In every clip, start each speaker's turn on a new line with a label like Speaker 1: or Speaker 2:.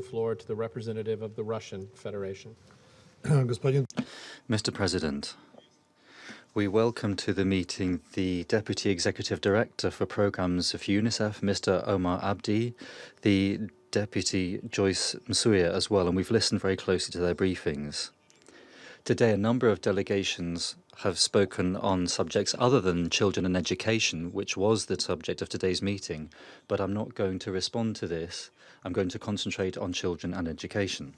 Speaker 1: floor to the representative of the Russian Federation.
Speaker 2: Mr. President, we welcome to the meeting the Deputy Executive Director for Programs of UNICEF, Mr. Omar Abdi, the Deputy Joyce Msuya as well, and we've listened very closely to their briefings. Today, a number of delegations have spoken on subjects other than children and education, which was the subject of today's meeting, but I'm not going to respond to this. I'm going to concentrate on children and education.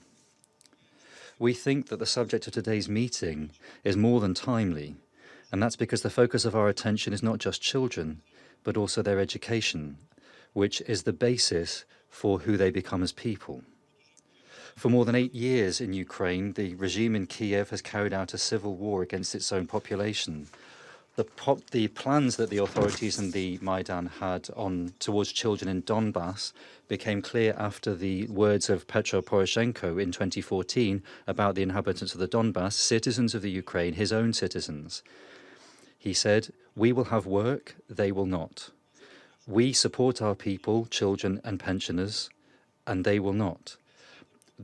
Speaker 2: We think that the subject of today's meeting is more than timely, and that's because the focus of our attention is not just children, but also their education, which is the basis for who they become as people. For more than 8 years in Ukraine, the regime in Kiev has carried out a civil war against its own population. The plans that the authorities and the Maidan had towards children in Donbass became clear after the words of Petro Poroshenko in 2014 about the inhabitants of the Donbass, citizens of the Ukraine, his own citizens. He said, "We will have work, they will not. We support our people, children and pensioners, and they will not.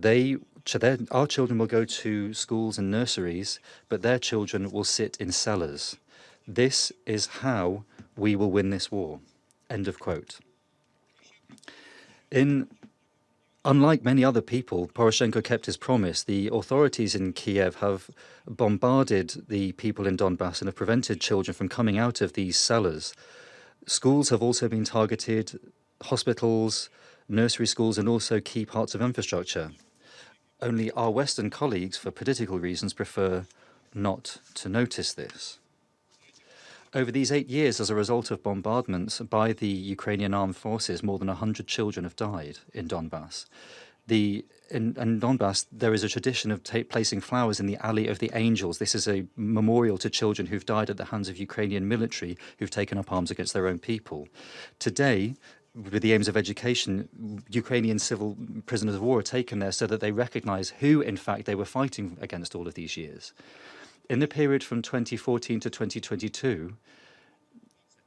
Speaker 2: Our children will go to schools and nurseries, but their children will sit in cellars. This is how we will win this war." End of quote. Unlike many other people, Poroshenko kept his promise. The authorities in Kiev have bombarded the people in Donbass and have prevented children from coming out of these cellars. Schools have also been targeted, hospitals, nursery schools, and also key parts of infrastructure. Only our Western colleagues, for political reasons, prefer not to notice this. Over these 8 years, as a result of bombardments by the Ukrainian armed forces, more than 100 children have died in Donbass. In Donbass, there is a tradition of placing flowers in the Alley of the Angels. This is a memorial to children who've died at the hands of Ukrainian military who've taken up arms against their own people. Today, with the aims of education, Ukrainian civil prisoners of war are taken there so that they recognize who, in fact, they were fighting against all of these years. In the period from 2014 to 2022,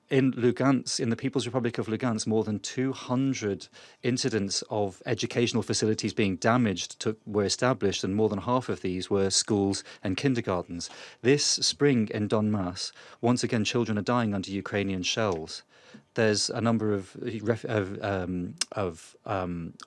Speaker 2: in Lugansk, in the People's Republic of Lugansk, more than 200 incidents of educational facilities being damaged were established, and more than half of these were schools and kindergartens. This spring in Donbass, once again, children are dying under Ukrainian shells. There's a number of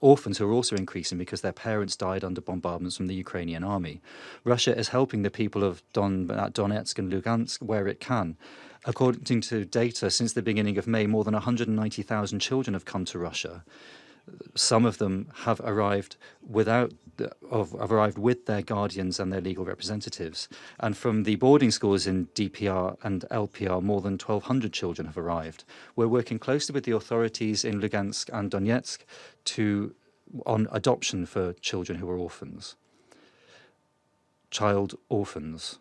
Speaker 2: orphans who are also increasing because their parents died under bombardments from the Ukrainian army. Russia is helping the people of Donetsk and Lugansk where it can. According to data, since the beginning of May, more than 190,000 children have come to Russia. Some of them have arrived with their guardians and their legal representatives. And from the boarding schools in DPR and LPR, more than 1,200 children have arrived. We're working closely with the authorities in Lugansk and Donetsk on adoption for children who are orphans. Child orphans.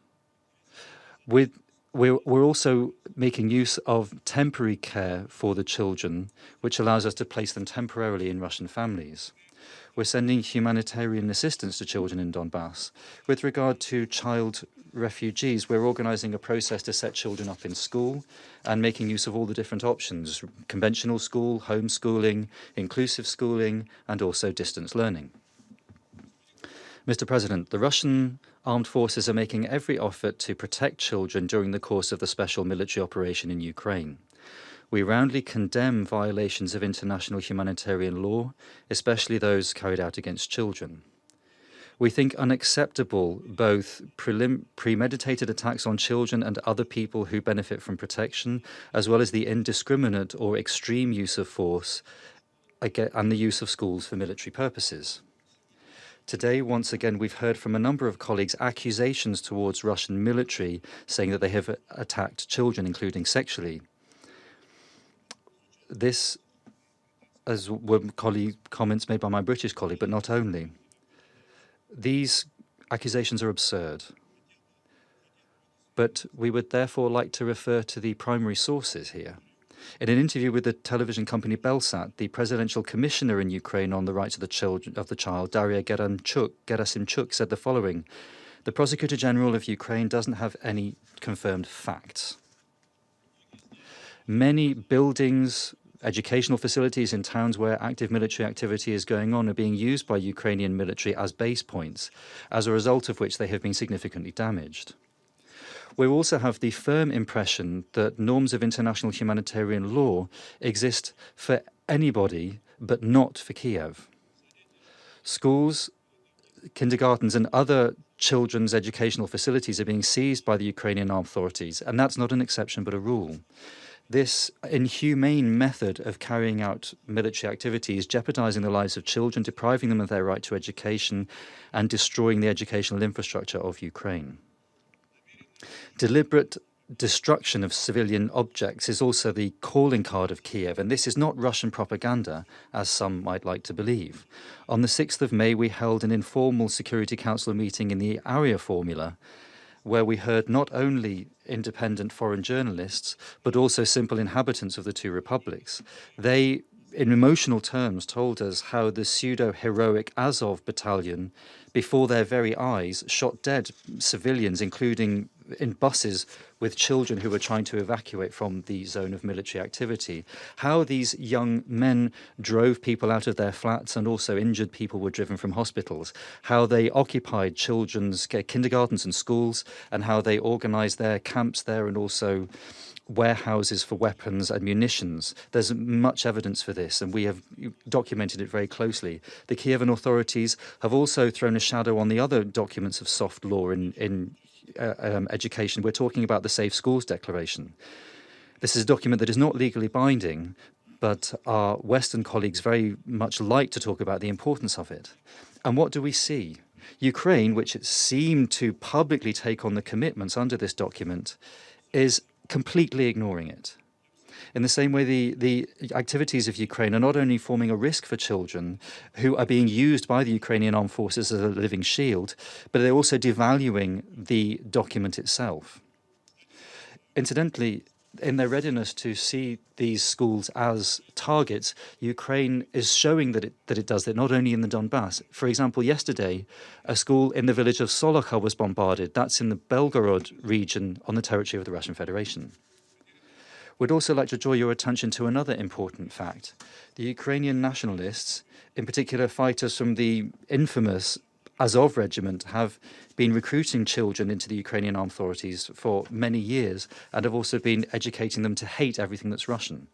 Speaker 2: We're also making use of temporary care for the children, which allows us to place them temporarily in Russian families. We're sending humanitarian assistance to children in Donbass. With regard to child refugees, we're organizing a process to set children up in school and making use of all the different options: conventional school, homeschooling, inclusive schooling, and also distance learning. Mr. President, the Russian armed forces are making every effort to protect children during the course of the special military operation in Ukraine. We roundly condemn violations of international humanitarian law, especially those carried out against children. We think unacceptable both premeditated attacks on children and other people who benefit from protection, as well as the indiscriminate or extreme use of force and the use of schools for military purposes. Today, once again, we've heard from a number of colleagues accusations towards Russian military saying that they have attacked children, including sexually. This, as were comments made by my British colleague, but not only. These accusations are absurd. But we would therefore like to refer to the primary sources here. In an interview with the television company Belsat, the presidential commissioner in Ukraine on the rights of the child, Daria Gerasimchuk, said the following: "The Prosecutor General of Ukraine doesn't have any confirmed facts. Many buildings, educational facilities in towns where active military activity is going on are being used by Ukrainian military as base points, as a result of which they have been significantly damaged. We also have the firm impression that norms of international humanitarian law exist for anybody but not for Kiev. Schools, kindergartens and other children's educational facilities are being seized by the Ukrainian armed authorities, and that's not an exception but a rule. This inhumane method of carrying out military activities, jeopardizing the lives of children, depriving them of their right to education, and destroying the educational infrastructure of Ukraine. Deliberate destruction of civilian objects is also the calling card of Kiev, and this is not Russian propaganda, as some might like to believe. On the 6th of May, we held an informal Security Council meeting in the Aria Formula, where we heard not only independent foreign journalists, but also simple inhabitants of the two republics. They, in emotional terms, told us how the pseudo-heroic Azov battalion, before their very eyes, shot dead civilians, including in buses with children who were trying to evacuate from the zone of military activity. How these young men drove people out of their flats and also injured people were driven from hospitals. How they occupied children's kindergartens and schools, and how they organized their camps there and also warehouses for weapons and munitions. There's much evidence for this, and we have documented it very closely. The Kievan authorities have also thrown a shadow on the other documents of soft law in education. We're talking about the Safe Schools Declaration. This is a document that is not legally binding, but our Western colleagues very much like to talk about the importance of it. And what do we see? Ukraine, which it seemed to publicly take on the commitments under this document, is completely ignoring it. In the same way, the activities of Ukraine are not only forming a risk for children who are being used by the Ukrainian armed forces as a living shield, but they're also devaluing the document itself. Incidentally, in their readiness to see these schools as targets, Ukraine is showing that it does that, not only in the Donbass. For example, yesterday, a school in the village of Solokha was bombarded. That's in the Belgorod region on the territory of the Russian Federation. We'd also like to draw your attention to another important fact. The Ukrainian nationalists, in particular fighters from the infamous Azov regiment, have been recruiting children into the Ukrainian armed authorities for many years and have also been educating them to hate everything that's Russian.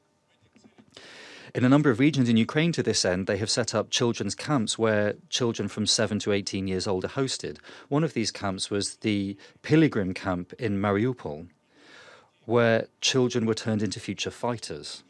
Speaker 2: In a number of regions in Ukraine to this end, they have set up children's camps where children from 7 to 18 years old are hosted. One of these camps was the Pilgrim camp in Mariupol, where children were turned into future fighters.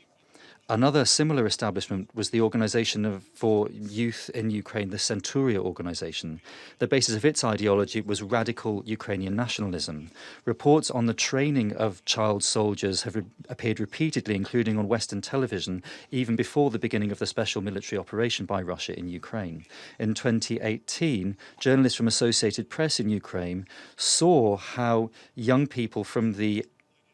Speaker 2: Another similar establishment was the organization for youth in Ukraine, the Centuria organization. The basis of its ideology was radical Ukrainian nationalism. Reports on the training of child soldiers have appeared repeatedly, including on Western television, even before the beginning of the special military operation by Russia in Ukraine. In 2018, journalists from Associated Press in Ukraine saw how young people from the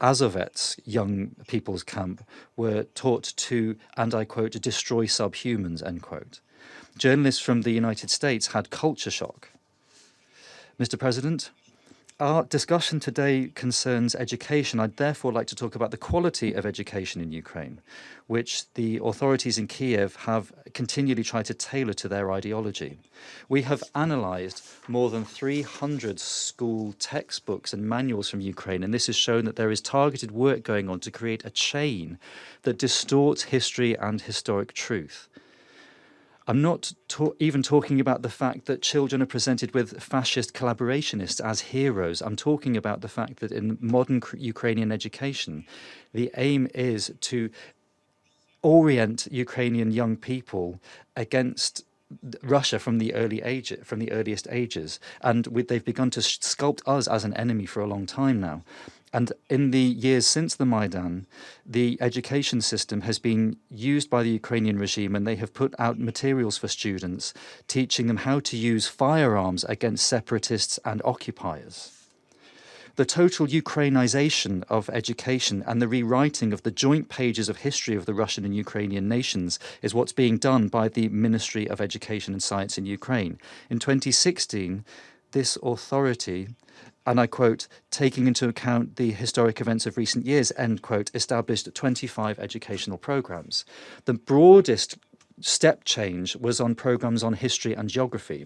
Speaker 2: Azovets young people's camp were taught to, and I quote, destroy subhumans, end quote. Journalists from the United States had culture shock. Mr. President, our discussion today concerns education. I'd therefore like to talk about the quality of education in Ukraine, which the authorities in Kiev have continually tried to tailor to their ideology. We have analysed more than 300 school textbooks and manuals from Ukraine, and this has shown that there is targeted work going on to create a chain that distorts history and historic truth. I'm not even talking about the fact that children are presented with fascist collaborationists as heroes. I'm talking about the fact that in modern Ukrainian education, the aim is to orient Ukrainian young people against Russia from the earliest ages, and they've begun to sculpt us as an enemy for a long time now. And in the years since the Maidan, the education system has been used by the Ukrainian regime, and they have put out materials for students, teaching them how to use firearms against separatists and occupiers. The total Ukrainization of education and the rewriting of the joint pages of history of the Russian and Ukrainian nations is what's being done by the Ministry of Education and Science in Ukraine. In 2016, this authority, and I quote, taking into account the historic events of recent years, end quote, established 25 educational programs. The broadest step change was on programs on history and geography.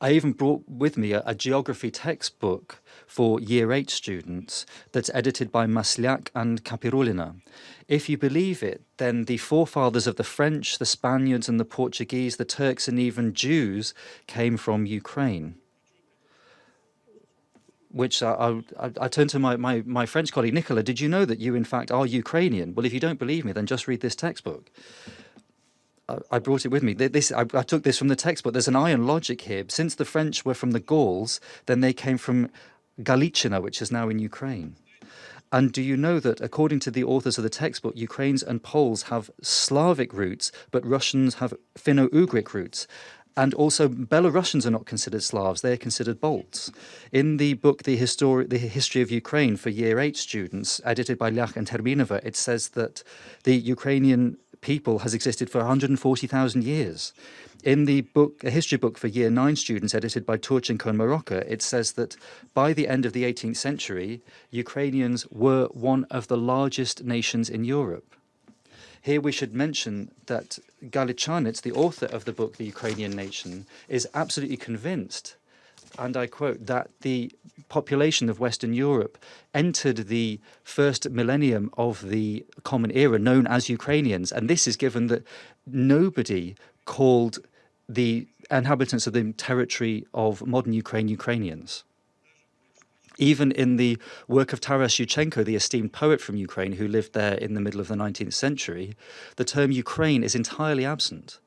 Speaker 2: I even brought with me a geography textbook for Year 8 students that's edited by Masliak and Capirulina. If you believe it, then the forefathers of the French, the Spaniards and the Portuguese, the Turks and even Jews came from Ukraine. Which I turned to my French colleague, Nicola, did you know that you in fact are Ukrainian? Well, if you don't believe me, then just read this textbook. I brought it with me. I took this from the textbook. There's an iron logic here. Since the French were from the Gauls, then they came from Galiciana, which is now in Ukraine. And do you know that, according to the authors of the textbook, Ukrainians and Poles have Slavic roots, but Russians have Finno-Ugric roots? And also, Belarusians are not considered Slavs, they're considered Balts. In the book, The History of Ukraine for Year 8 students, edited by Lyach and Terminova, it says that the Ukrainian people has existed for 140,000 years. In the book, a history book for Year 9 students, edited by Turchenko and Morocco, it says that by the end of the 18th century, Ukrainians were one of the largest nations in Europe. Here we should mention that Galichanets, the author of the book The Ukrainian Nation, is absolutely convinced, and I quote, that the population of Western Europe entered the first millennium of the Common Era known as Ukrainians, and this is given that nobody called the inhabitants of the territory of modern Ukraine Ukrainians. Even in the work of Taras Shevchenko, the esteemed poet from Ukraine who lived there in the middle of the 19th century, the term Ukraine is entirely absent.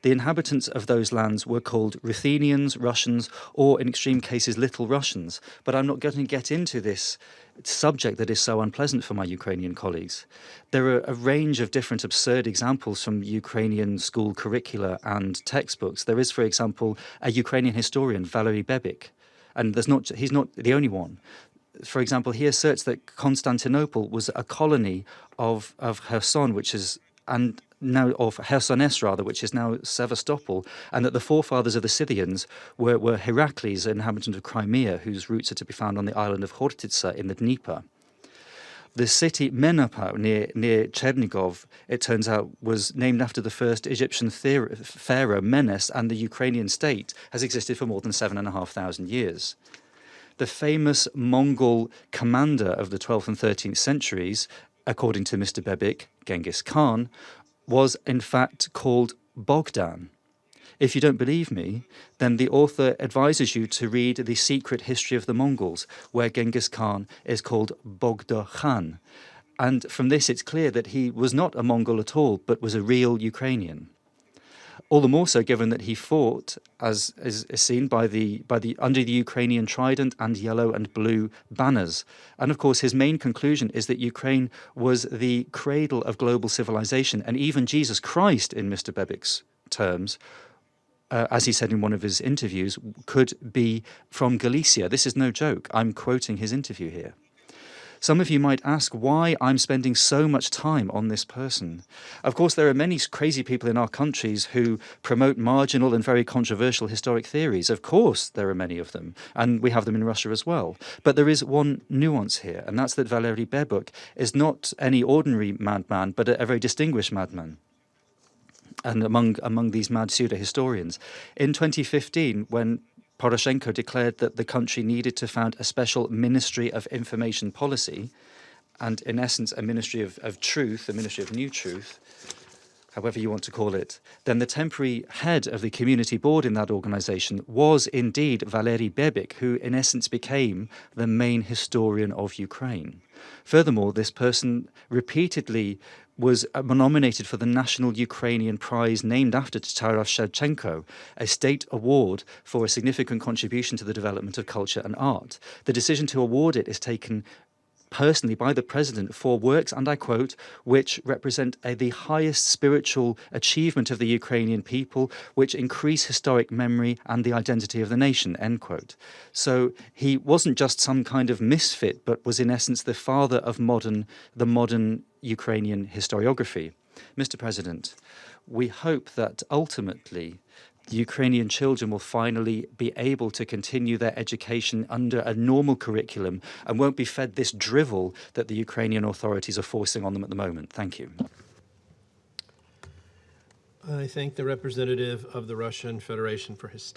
Speaker 2: The inhabitants of those lands were called Ruthenians, Russians, or in extreme cases, Little Russians. But I'm not going to get into this subject that is so unpleasant for my Ukrainian colleagues. There are a range of different absurd examples from Ukrainian school curricula and textbooks. There is, for example, a Ukrainian historian, Vassily Bebik, and he's not the only one. For example, he asserts that Constantinople was a colony of Kherson, which is, and now of Chersones rather, which is now Sevastopol, and that the forefathers of the Scythians were Heracles, an inhabitant of Crimea, whose roots are to be found on the island of Khortytsa in the Dnieper. The city Menapa near Chernigov, it turns out, was named after the first Egyptian pharaoh Menes, and the Ukrainian state has existed for more than 7,500 years. The famous Mongol commander of the 12th and 13th centuries, according to Mr. Bebik, Genghis Khan, was in fact called Bogdan. If you don't believe me, then the author advises you to read The Secret History of the Mongols, where Genghis Khan is called Bogda Khan. And from this it's clear that he was not a Mongol at all, but was a real Ukrainian. All the more so given that he fought, as is seen by the under the Ukrainian trident and yellow and blue banners. And of course his main conclusion is that Ukraine was the cradle of global civilization, and even Jesus Christ, in Mr. Bebik's terms, as he said in one of his interviews, could be from Galicia. This is no joke. I'm quoting his interview here. Some of you might ask why I'm spending so much time on this person. Of course, there are many crazy people in our countries who promote marginal and very controversial historic theories. Of course, there are many of them, and we have them in Russia as well. But there is one nuance here, and that's that Vassily Bebuk is not any ordinary madman, but a very distinguished madman. And among these mad pseudo-historians. In 2015, when Poroshenko declared that the country needed to found a special Ministry of Information Policy, and in essence a Ministry of Truth, a Ministry of New Truth, however you want to call it, then the temporary head of the community board in that organization was indeed Vassily Bebik, who in essence became the main historian of Ukraine. Furthermore, this person repeatedly was nominated for the National Ukrainian Prize named after Taras Shevchenko, a state award for a significant contribution to the development of culture and art. The decision to award it is taken personally by the president for works, and I quote, which represent the highest spiritual achievement of the Ukrainian people, which increase historic memory and the identity of the nation, end quote. So he wasn't just some kind of misfit, but was in essence the father of the modern Ukrainian historiography. Mr. President, we hope that ultimately Ukrainian children will finally be able to continue their education under a normal curriculum and won't be fed this drivel that the Ukrainian authorities are forcing on them at the moment? Thank you.
Speaker 1: I thank the representative of the Russian Federation for his statement.